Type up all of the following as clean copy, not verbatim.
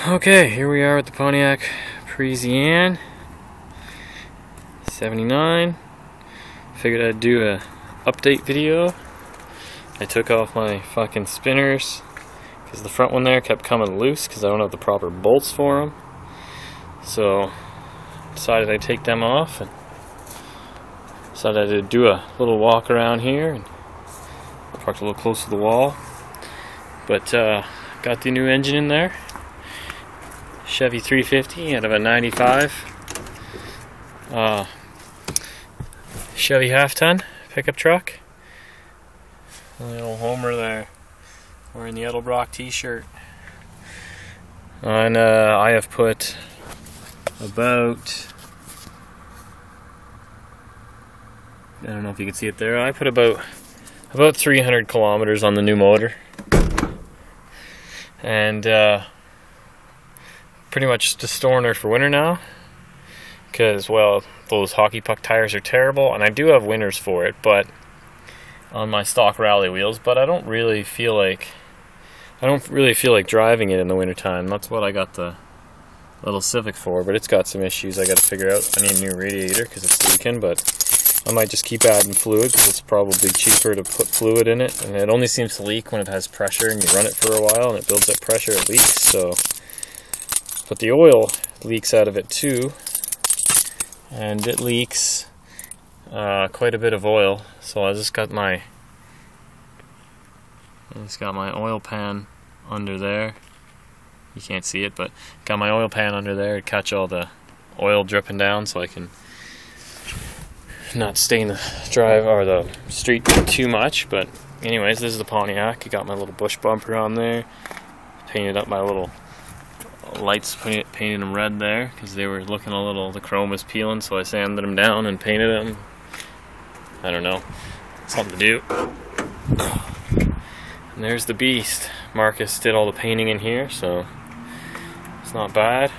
Okay, here we are with the Pontiac Parisienne 79. Figured I'd do a update video. I took off my fucking spinners because the front one there kept coming loose because I don't have the proper bolts for them. So decided I'd take them off and decided I'd do a little walk around here and parked a little close to the wall. But got the new engine in there. Chevy 350 out of a 95 Chevy half-ton pickup truck. A little Homer there wearing the Edelbrock t-shirt. And I have put about, I don't know if you can see it there, I put about 300 kilometers on the new motor. And pretty much just storing her for winter now, because, well, those hockey puck tires are terrible, and I do have winters for it, but on my stock rally wheels, but I don't really feel like driving it in the wintertime. That's what I got the little Civic for, but it's got some issues I got to figure out. I need a new radiator because it's leaking, but I might just keep adding fluid because it's probably cheaper to put fluid in it, and it only seems to leak when it has pressure and you run it for a while and it builds up pressure, it leaks. So, but the oil leaks out of it too, and it leaks quite a bit of oil. So I just got my oil pan under there. You can't see it, but got my oil pan under there to catch all the oil dripping down, so I can not stain the drive or the street too much. But anyways, this is the Pontiac. I got my little bush bumper on there. Painted up my little lights, painted them red there because they were looking a little, the chrome was peeling, so I sanded them down and painted them. I don't know, something to do. And there's the beast. Marcus did all the painting in here, so it's not bad.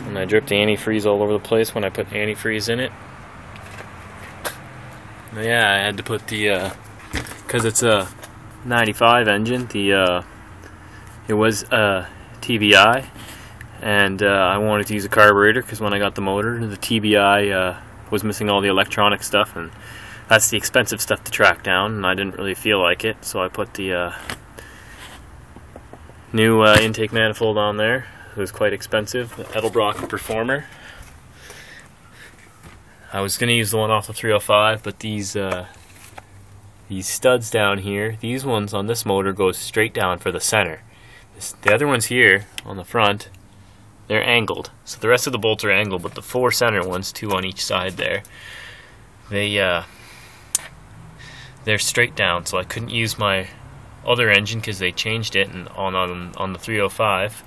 And I dripped antifreeze all over the place when I put antifreeze in it. But yeah, I had to put the, because it's a 95 engine, it was a TBI, and I wanted to use a carburetor because when I got the motor, the TBI was missing all the electronic stuff, and that's the expensive stuff to track down, and I didn't really feel like it, so I put the new intake manifold on there. It was quite expensive, the Edelbrock Performer. I was going to use the one off the 305, but these studs down here, these ones on this motor go straight down for the center. The other ones here on the front, they're angled. So the rest of the bolts are angled, but the four center ones, two on each side there, they're straight down. So I couldn't use my other engine because they changed it, and on the 305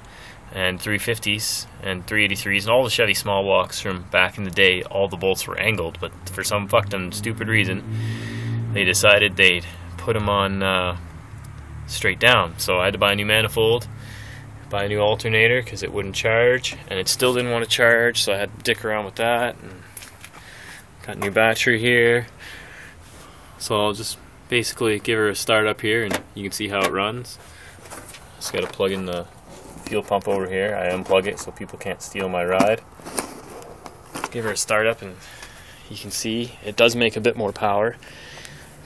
and 350s and 383s and all the Chevy small blocks from back in the day, all the bolts were angled. But for some fucking stupid reason, they decided they'd put them on straight down. So I had to buy a new manifold, buy a new alternator because it wouldn't charge, and it still didn't want to charge, so I had to dick around with that. And got a new battery here, so I'll just basically give her a start up here and you can see how it runs. Just got to plug in the fuel pump over here. I unplug it so people can't steal my ride. Give her a start up and you can see it does make a bit more power.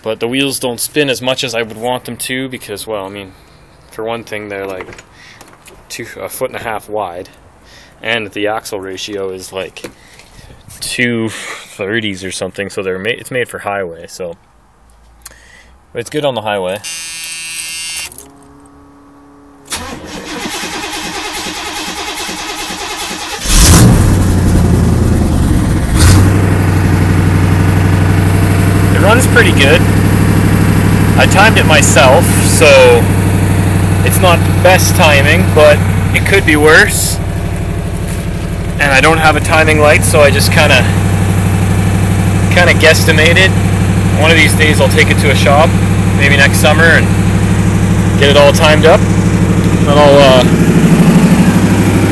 But the wheels don't spin as much as I would want them to because, well, I mean, for one thing, they're like a foot and a half wide, and the axle ratio is like 230s or something. So it's made for highway. So, but it's good on the highway. It runs pretty good. I timed it myself, so it's not the best timing, but it could be worse. And I don't have a timing light, so I just kind of guesstimated. One of these days I'll take it to a shop, maybe next summer, and get it all timed up. And I'll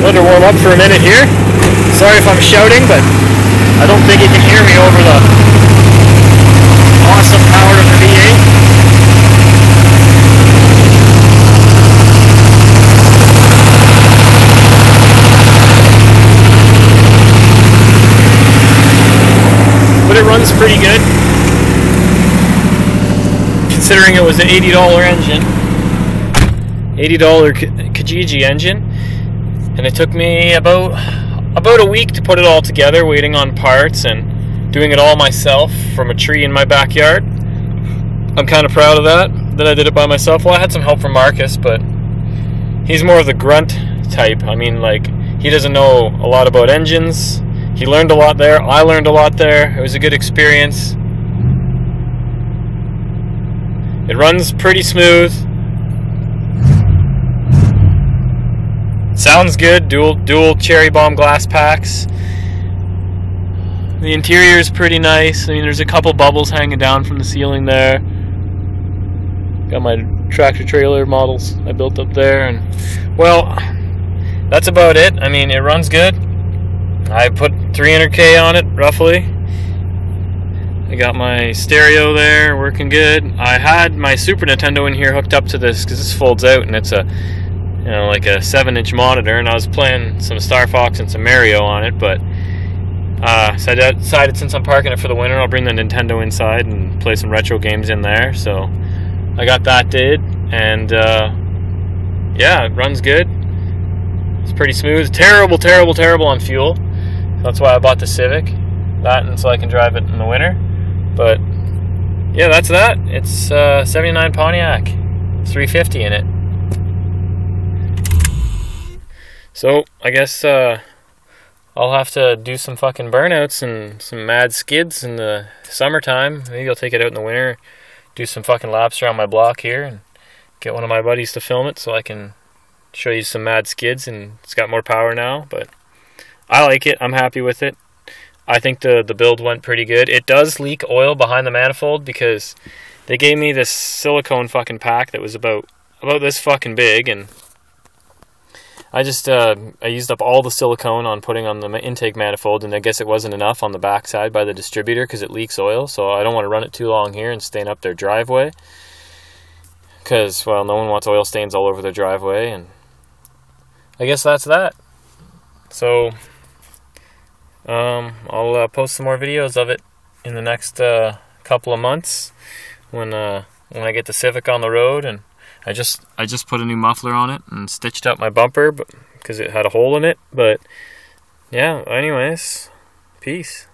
let her warm up for a minute here. Sorry if I'm shouting, but I don't think you can hear me over the awesome power of the V8. considering it was an $80 engine, $80 Kijiji engine, and it took me about a week to put it all together, waiting on parts and doing it all myself from a tree in my backyard. I'm kind of proud of that I did it by myself. Well, I had some help from Marcus, but he's more of the grunt type. I mean, like, he doesn't know a lot about engines. He learned a lot there. I learned a lot there. It was a good experience. It runs pretty smooth. Sounds good. Dual cherry bomb glass packs. The interior is pretty nice. I mean, there's a couple bubbles hanging down from the ceiling there. Got my tractor trailer models I built up there, and well, that's about it. I mean, it runs good. I put 300K on it roughly. I got my stereo there working good. I had my Super Nintendo in here hooked up to this because this folds out and it's a, you know, like a 7-inch monitor, and I was playing some Star Fox and some Mario on it, but so I decided, since I'm parking it for the winter, I'll bring the Nintendo inside and play some retro games in there. So I got that did, and yeah, it runs good. It's pretty smooth. Terrible on fuel. That's why I bought the Civic. That, and so I can drive it in the winter. But yeah, that's that. It's 79 Pontiac, 350 in it. So I guess I'll have to do some fucking burnouts and some mad skids in the summertime. Maybe I'll take it out in the winter, do some fucking laps around my block here, and get one of my buddies to film it so I can show you some mad skids. And it's got more power now, but I like it. I'm happy with it. I think the build went pretty good. It does leak oil behind the manifold because they gave me this silicone fucking pack that was about this fucking big, and I just I used up all the silicone on putting on the intake manifold, and I guess it wasn't enough on the backside by the distributor because it leaks oil. So I don't want to run it too long here and stain up their driveway, because, well, no one wants oil stains all over their driveway. And I guess that's that. So I'll post some more videos of it in the next couple of months when I get the Civic on the road. And I just put a new muffler on it and stitched up my bumper because it had a hole in it. But yeah, anyways, peace.